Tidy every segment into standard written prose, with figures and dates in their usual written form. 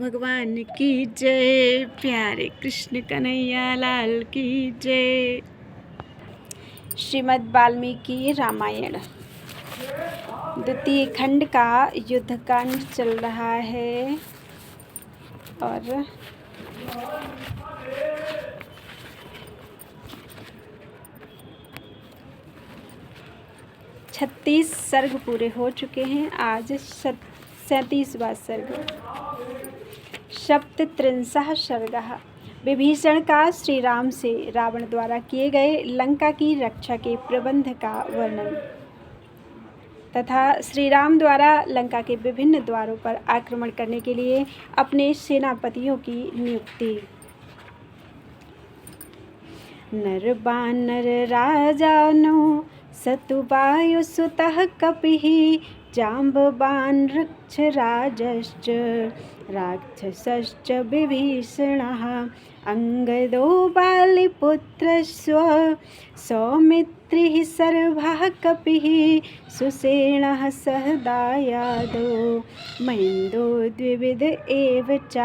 भगवान की जय। प्यारे कृष्ण कन्हैया लाल की जय। श्रीमद् वाल्मीकि रामायण द्वितीय खंड का युद्धकांड चल रहा है और 36 सर्ग पूरे हो चुके हैं। आज 37वां सर्ग। सप्तत्रिंशः सर्गः। विभीषण का श्री राम से रावण द्वारा किए गए लंका की रक्षा के प्रबंध का वर्णन तथा श्री राम द्वारा लंका के विभिन्न द्वारों पर आक्रमण करने के लिए अपने सेनापतियों की नियुक्ति। नर बानर राजानो सतुवायुसुतः कपिः जाम्बवान् वृक्षराजश्च राक्षसश्च विभीषणः अंगदो बालिपुत्रस्व सौमित्रिः सर्वः कपिः सुसेनः सह दायादो महेन्द्रो द्विविध एव च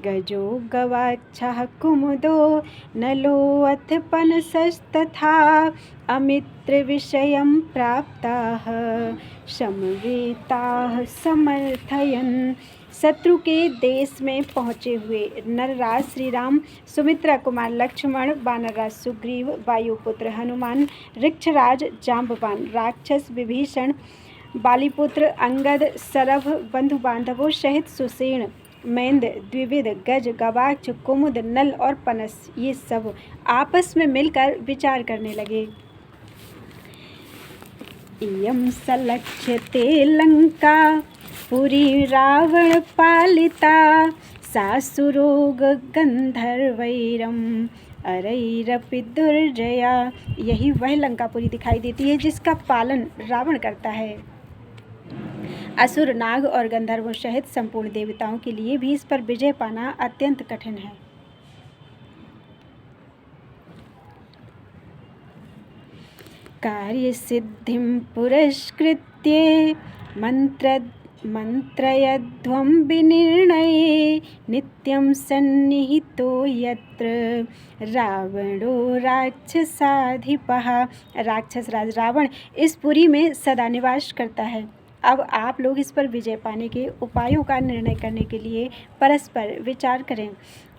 गजो गवाक्षः कुमुदो नलो अथ पनसस्तथा अमित्रविषयं प्राप्ताः समवेताः समर्थयन्। शत्रु के देश में पहुँचे हुए नरराज श्री राम, सुमित्रा कुमार लक्ष्मण, वानरराज सुग्रीव, वायुपुत्र हनुमान, वृक्षराज जाम्बवान, राक्षस विभीषण, बालीपुत्र अंगद, सरभ बंधु बांधवों सहित सुसेन, महेंद्र, द्विविध, गज, गवाक्ष, कुमुद, नल और पनस, ये सब आपस में मिलकर विचार करने लगे। इयं सलक्ष्यते लंका पुरी रावण पालिता सासुरोग गंधर्वैरम अरैरपि दुर्जया। यही वह लंकापुरी दिखाई देती है जिसका पालन रावण करता है। असुर, नाग और गंधर्वों सहित संपूर्ण देवताओं के लिए भी इस पर विजय पाना अत्यंत कठिन है। कार्य सिद्धिं पुरस्कृत्य मंत्रयध्वं विनिर्णये नित्यं सन्निहितो यत्र रावणो राक्षसाधिपः। राक्षस राज रावण इस पुरी में सदा निवास करता है। अब आप लोग इस पर विजय पाने के उपायों का निर्णय करने के लिए परस्पर विचार करें।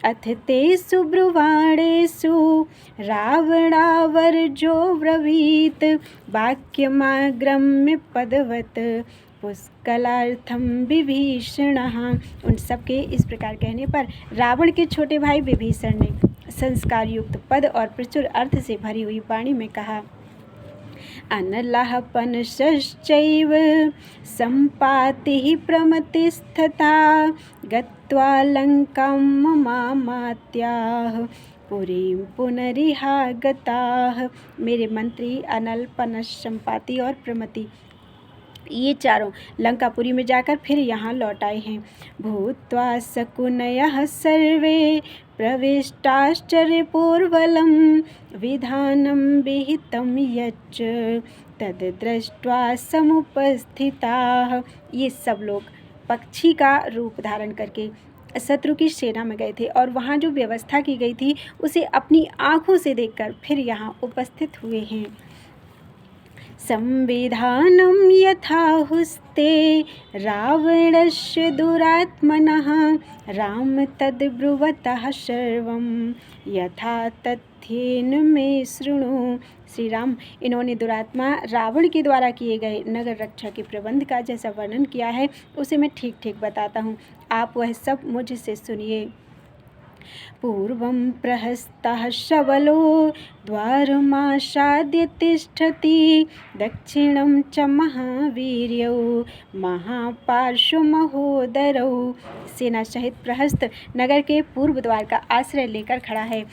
अथ तेषु ब्रुवाणेषु रावणावर्जो ब्रवीत वाक्यमाग्रम्य पदवत् पुष्कलार्थं विभीषणः। उन सबके इस प्रकार कहने पर रावण के छोटे भाई विभीषण ने संस्कार युक्त पद और प्रचुर अर्थ से भरी हुई वाणी में कहा। अनलः पनसश्चैव सम्पातिः प्रमतिस्तथा गत्वा लंकां ममामात्याः पुरीं पुनरिहागताः। मेरे मंत्री अनल, पनस, संपाति और प्रमति ये चारों लंकापुरी में जाकर फिर यहाँ लौट आए हैं। भूत्वा शकुनयः सर्वे प्रविष्टाश्चर्यपूर्वलं विधानं विहितं यच्च तद् दृष्ट्वा समुपस्थिताः। ये सब लोग पक्षी का रूप धारण करके शत्रु की सेना में गए थे और वहाँ जो व्यवस्था की गई थी उसे अपनी आँखों से देखकर फिर यहाँ उपस्थित हुए हैं। संविधानं यथाहुस्ते रावणस्य दुरात्मनः राम तद्ब्रुवतः सर्वं यथा तथ्येन मे शृणु। श्री राम, इन्होंने दुरात्मा रावण के द्वारा किए गए नगर रक्षा के प्रबंध का जैसा वर्णन किया है उसे मैं ठीक ठीक बताता हूँ, आप वह सब मुझसे सुनिए। पूर्वं प्रहस्तः शबलो द्वारमासाद्य तिष्ठति दक्षिणं च महावीर्यौ महापार्श्वमहोदरौ। सेना सहित प्रहस्त नगर के पूर्व द्वार का आश्रय लेकर खड़ा है।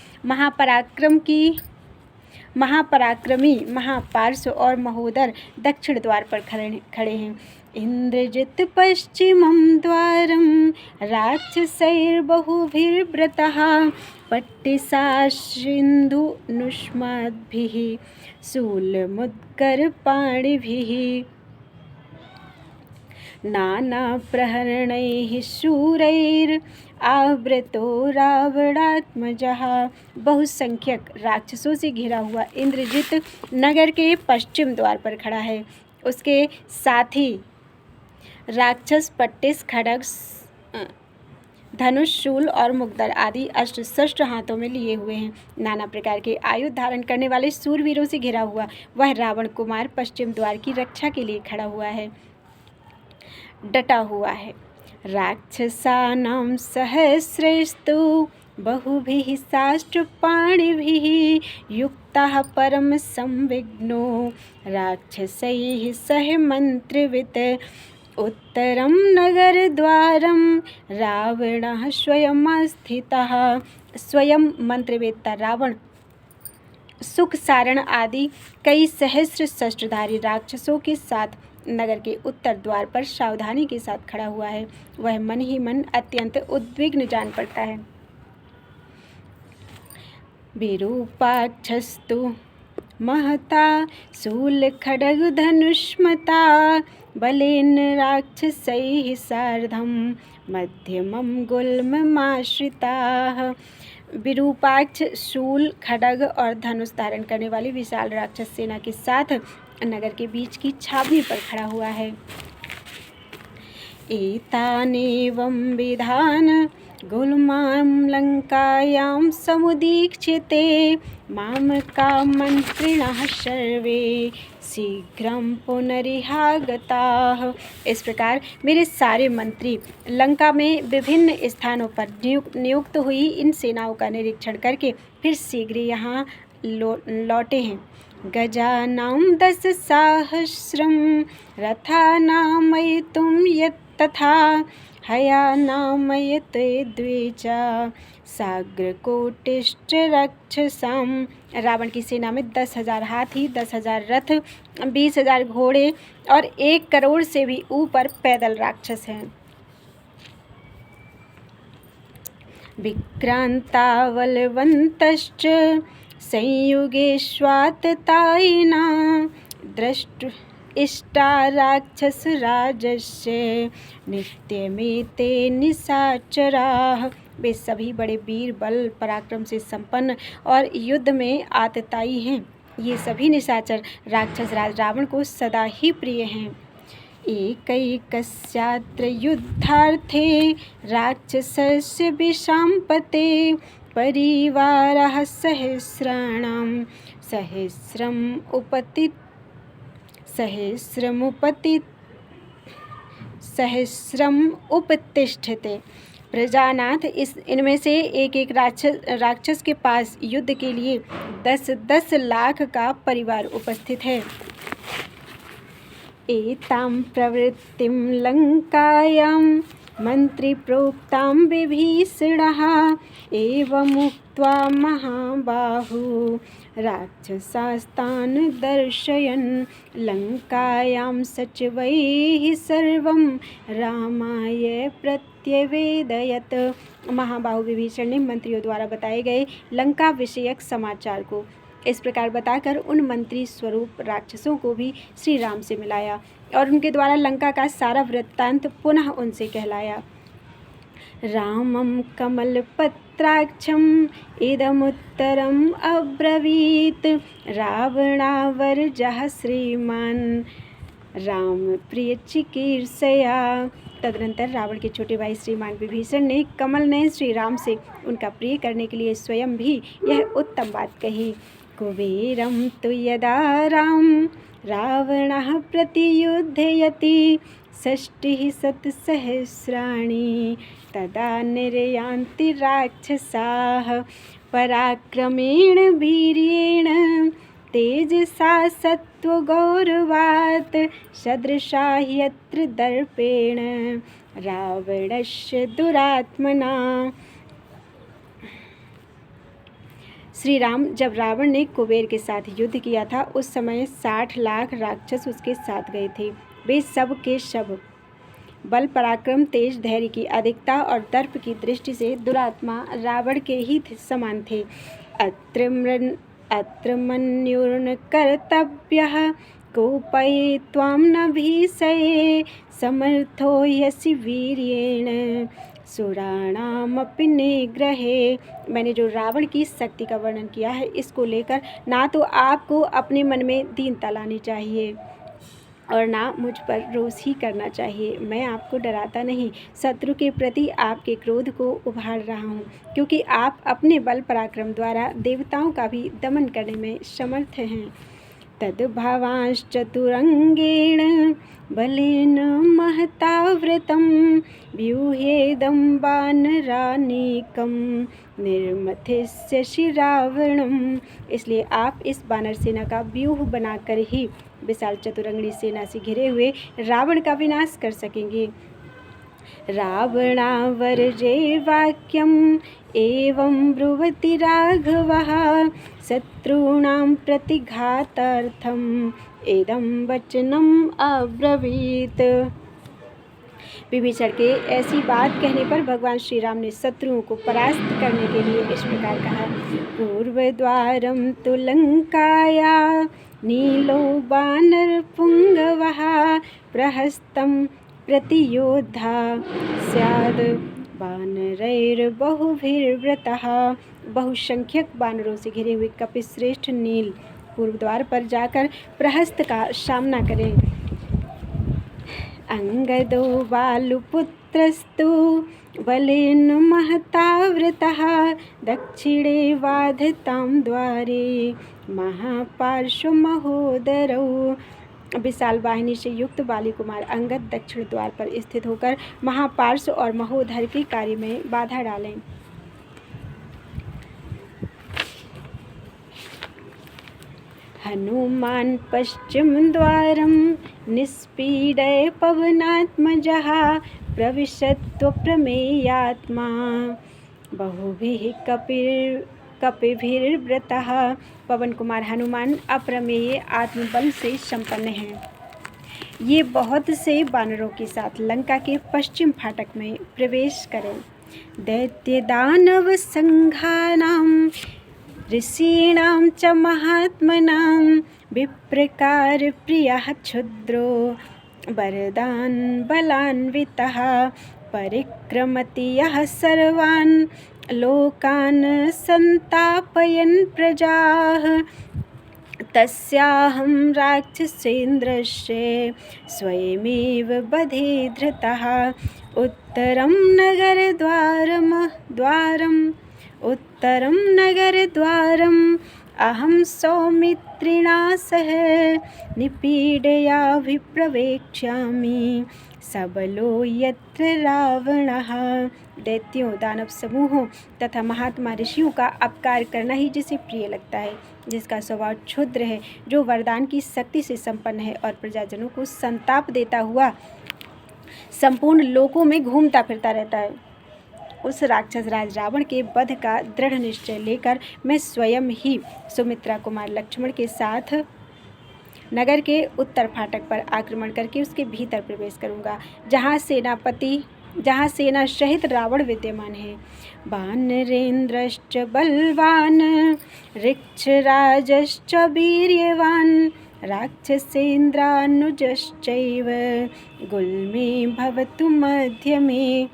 महापराक्रमी महापार्श्व और महोदर दक्षिण द्वार पर खड़े हैं। इंद्रजित पश्चिमं द्वारं राक्षसैर्बहुभिर्व्रतः पट्टिशासिन्धुनुष्माद्भिः शूलमुद्गरपाणिभिः नानाप्रहरणैः शूरैरावृतो रावणात्मजः। बहुसंख्यक राक्षसों से घिरा हुआ इंद्रजित नगर के पश्चिम द्वार पर खड़ा है। उसके साथी राक्षस पट्टिस, खड्ग, धनुष, शूल और मुग्दर आदि अस्त्र शस्त्र हाथों में लिए हुए हैं। नाना प्रकार के आयुध धारण करने वाले सूरवीरों से घिरा हुआ वह रावण कुमार पश्चिम द्वार की रक्षा के लिए खड़ा हुआ है, डटा हुआ है। राक्षसानां सहस्रैस्तु बहुभिः साष्ट्रपाणिभिः युक्तः परम संविघ्नो राक्षसैः सह मंत्रवित्। उत्तरं नगरद्वारं रावणः स्वयं स्थितः। स्वयं मंत्रवेत्ता रावण सुख सारण आदि कई सहस्र शस्त्रधारी राक्षसों के साथ नगर के उत्तर द्वार पर सावधानी के साथ खड़ा हुआ है। वह मन ही मन अत्यंत उद्विग्न जान पड़ता है। विरूपाक्षस्तु महता शूल खड्ग धनुष्मता बलेन राक्षसैः सार्धं मध्यमं गुल्ममाश्रिताः। विरूपाक्ष शूल, खड्ग और धनुष धारण करने वाली विशाल राक्षस सेना के साथ नगर के बीच की छावनी पर खड़ा हुआ है। एतानेवं विधान गुल्मां लंकायां समुदीक्षिते मामका मंत्रिणः सर्वे शीघ्रं पुनरिहागताः। इस प्रकार मेरे सारे मंत्री लंका में विभिन्न स्थानों पर नियुक्त हुई इन सेनाओं का निरीक्षण करके फिर शीघ्र यहाँ लौटे हैं। गजानां 10,000 रथानामयितुं यत्तथा हयानामयते द्विजा साग्रकोटिश्च राक्षसां। रावण की सेना में 10,000 हाथी, 10,000 रथ, 20,000 घोड़े और 1 करोड़ से भी ऊपर पैदल राक्षस हैं। विक्रांतावलवन्तश्च संयुगेष्वाततायिना दृष्ट इष्टा राक्षसराजस्य नित्यमेते निशाचराः। वे सभी बड़े वीर, बल पराक्रम से संपन्न और युद्ध में आततायी हैं। ये सभी निशाचर राक्षस राज रावण को सदा ही प्रिय हैं। एकैकस्यात्र युद्धार्थे राक्षसस्य विशाम्पते परिवारः सहस्राणां सहस्रम उपतिष्ठते। प्रजानाथ, इनमें से एक एक राक्षस के पास युद्ध के लिए 10-10 लाख का परिवार उपस्थित है। एतां प्रवृत्तिं लंकायां मंत्री प्रोक्तां विभीषणः एवमुक्त्वा महाबाहु राक्षसास्तान् दर्शयन् लंकायां सचिवैः सर्वं रामाय प्रत्यवेदयत्। महाबाहु विभीषण ने मंत्रियों द्वारा बताए गए लंका विषयक समाचार को इस प्रकार बताकर उन मंत्री स्वरूप राक्षसों को भी श्री राम से मिलाया और उनके द्वारा लंका का सारा वृत्तांत पुनः उनसे कहलाया। रामं कमलपत्राक्षम् इदमुत्तरम् अब्रवीत् रावणावर्जः श्रीमान् राम प्रिय चिकीर्षया। तदनंतर रावण के छोटे भाई श्रीमान विभीषण ने कमल ने श्री राम से उनका प्रिय करने के लिए स्वयं भी यह उत्तम बात कही। कुबेरं तु यदा राम रावणः प्रतियुध्यति 60,000 तदा निर्यान्ति राक्षसाः पराक्रमेण वीर्येण तेजसा सत्त्वगौरवात् सदृशा यत्र दर्पेण रावणस्य दुरात्मना। श्री राम जब रावण ने कुबेर के साथ युद्ध किया था उस समय 60 लाख राक्षस उसके साथ गए थे। वे सब के सब बल पराक्रम तेज धैर्य की अधिकता और दर्प की दृष्टि से दुरात्मा रावण के ही समान थे। अत्र मन्युर्न कर्तव्यः कोपयित्वां न भीषये समर्थो यसि वीर्येण सुराणामपि निग्रहे। मैंने जो रावण की शक्ति का वर्णन किया है, इसको लेकर ना तो आपको अपने मन में दीनता लानी चाहिए और ना मुझ पर रोष ही करना चाहिए। मैं आपको डराता नहीं, शत्रु के प्रति आपके क्रोध को उभार रहा हूँ, क्योंकि आप अपने बल पराक्रम द्वारा देवताओं का भी दमन करने में समर्थ हैं। तद्भावांश्चतुरंगेण बलेन महताव्रतं व्यूहेदं वानरानीकं निर्मथिष्यसि रावणम्। इसलिए आप इस वानर सेना का व्यूह बनाकर ही विशाल चतुरंगड़ी सेना से घिरे हुए रावण का विनाश कर सकेंगे। रावणावर्जे वाक्यम् एवं ब्रुवति राघवः शत्रूणां प्रतिघातार्थम् इदं वचनम् अब्रवीत्। विभीषण के ऐसी बात कहने पर भगवान श्री राम ने शत्रुओं को परास्त करने के लिए इस प्रकार कहा। पूर्वद्वारं तु लंकाया नीलो वानरपुंगवः प्रहस्तं प्रतियोद्धा स्याद् वानरैर्बहुभिर्वृतः। बहुसंख्यक वानरों से घिरे हुए कपिश्रेष्ठ नील पूर्व द्वार पर जाकर प्रहस्त का सामना करें। अंगदो बालुपुत्रस्तु बलेन महताव्रतः दक्षिणे वाधतां द्वारे महापार्श्व महोदरौ। विशाल वाहिनी से युक्त बाली कुमार अंगद दक्षिण द्वार पर स्थित होकर महापार्श्व और महोदर के कार्य में बाधा डालें। हनुमान पश्चिम द्वारं निष्पीडय पवनात्मजः प्रविशत्व प्रमेयात्मा बहुभिः कपिभिर्वृतः। पवन कुमार हनुमान अप्रमेय आत्मबल से संपन्न हैं। ये बहुत से वानरों के साथ लंका के पश्चिम फाटक में प्रवेश करें। दैत्य दानव संघानां ऋषीणां च महात्मनां विप्रकार प्रियः क्षुद्रो वरदान बलान्वितः परिक्रमति यः सर्वान् लोकान् संतापयन् प्रजाः तस्याहं राक्षसेन्द्रस्य स्वयमेव बधे धृतः। उत्तरं नगरद्वारम् अहं सौमित्रिणा सह निपीडयाभिप्रवेक्ष्यामि सबलो यत्र रावणः। दैत्यों, दानव समूहों तथा महात्मा ऋषियों का अपकार करना ही जिसे प्रिय लगता है, जिसका स्वभाव क्षुद्र है, जो वरदान की शक्ति से संपन्न है और प्रजाजनों को संताप देता हुआ संपूर्ण लोकों में घूमता फिरता रहता है, उस राक्षस राज रावण के वध का दृढ़ निश्चय लेकर मैं स्वयं ही सुमित्रा कुमार लक्ष्मण के साथ नगर के उत्तर फाटक पर आक्रमण करके उसके भीतर प्रवेश करूंगा, जहाँ सेना सहित रावण विद्यमान है। वानरेन्द्रश्च बलवान ऋक्षराजश्च वीर्यवान राक्षसेन्द्रानुजश्चैव गुल्मे भवतु मध्यमे।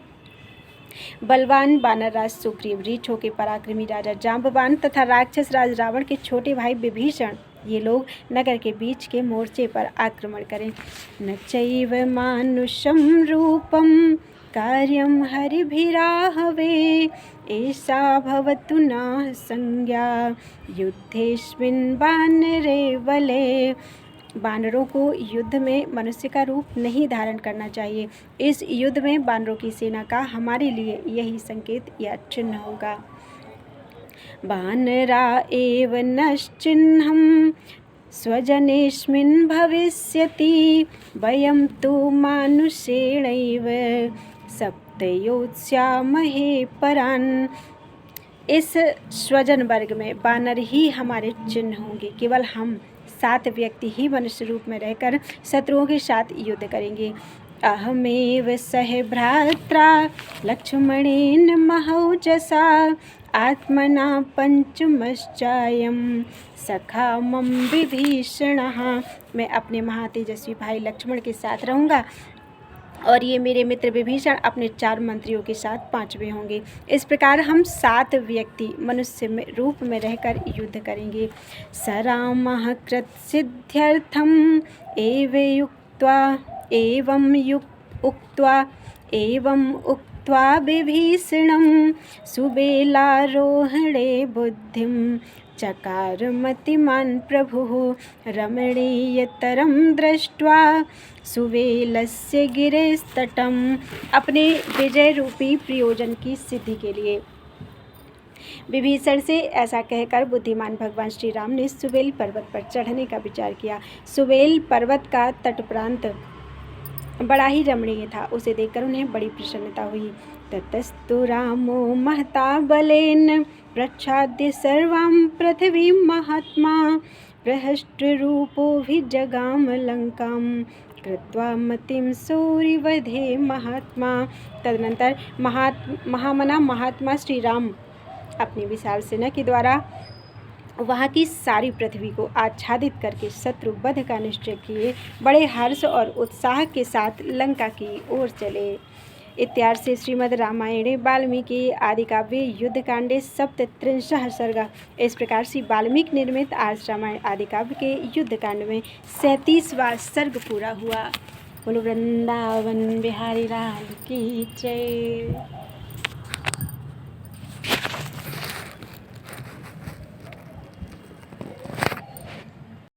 बलवान वानरराज सुग्रीव, रीछों के पराक्रमी राजा जांबवान तथा राक्षस राज रावण के छोटे भाई विभीषण, ये लोग नगर के बीच के मोर्चे पर आक्रमण करें। न चैव मानुषं रूपं कार्यं हरिभिराहवे ऐसा भवतु न संज्ञा युद्धेस्मिन् वानरे बले। वानरों को युद्ध में मनुष्य का रूप नहीं धारण करना चाहिए। इस युद्ध में वानरों की सेना का हमारे लिए यही संकेत या चिन्ह होगा। वानरा एव नश्चिह्नं स्वजनेस्मिन् भविष्यति वयं तु मानुषेणैव सप्तयोत्स्यामहे परान्। इस स्वजन वर्ग में वानर ही हमारे चिन्ह होंगे। केवल हम 7 व्यक्ति ही मनुष्य रूप में रहकर शत्रुओं के साथ युद्ध करेंगे। अहमेव सह भ्रात्रा लक्ष्मणेन महौजसा आत्मना पंचमश्चायं सखा मम विभीषणः। मैं अपने महातेजस्वी भाई लक्ष्मण के साथ रहूँगा और ये मेरे मित्र विभीषण अपने 4 मंत्रियों के साथ 5वें होंगे। इस प्रकार हम 7 व्यक्ति मनुष्य में रूप में रहकर युद्ध करेंगे। स रामः कृतसिद्ध्यर्थम् एवं उक्त्वा विभीषणं सुबेलारोहणे बुद्धिं चकार मतिमान् प्रभुः रमणीयतरं दृष्ट्वा सुवेलस्य गिरेस्तटम। अपने विजय रूपी प्रयोजन की सिद्धि के लिए विभीषण से ऐसा कहकर बुद्धिमान भगवान श्री राम ने सुवेल पर्वत पर चढ़ने का विचार किया। सुवेल पर्वत का तट प्रांत बड़ा ही रमणीय था। उसे देखकर उन्हें बड़ी प्रसन्नता हुई। ततस्तु रामो महता बलेन प्रच्छाद्य सर्वां पृथ्वीं महात्मा प्रहष्ट्रूपोऽभिजगाम लंकां कृत्वा मतिं सूरिवधे महात्मा। तदनंतर महामना महात्मा श्री राम अपनी विशाल सेना के द्वारा वहाँ की सारी पृथ्वी को आच्छादित करके शत्रु वध का निश्चय किए बड़े हर्ष और उत्साह के साथ लंका की ओर चले। इत्यादि से श्रीमद् रामायणे वाल्मीकि आदि काव्य युद्धकांडे सप्तत्रिंशः सर्ग। इस प्रकार से वाल्मीकि निर्मित आर्ष रामायण आदि काव्य के युद्धकांड में 37वां सर्ग पूरा हुआ। बोलो वृंदावन बिहारी लाल की जय।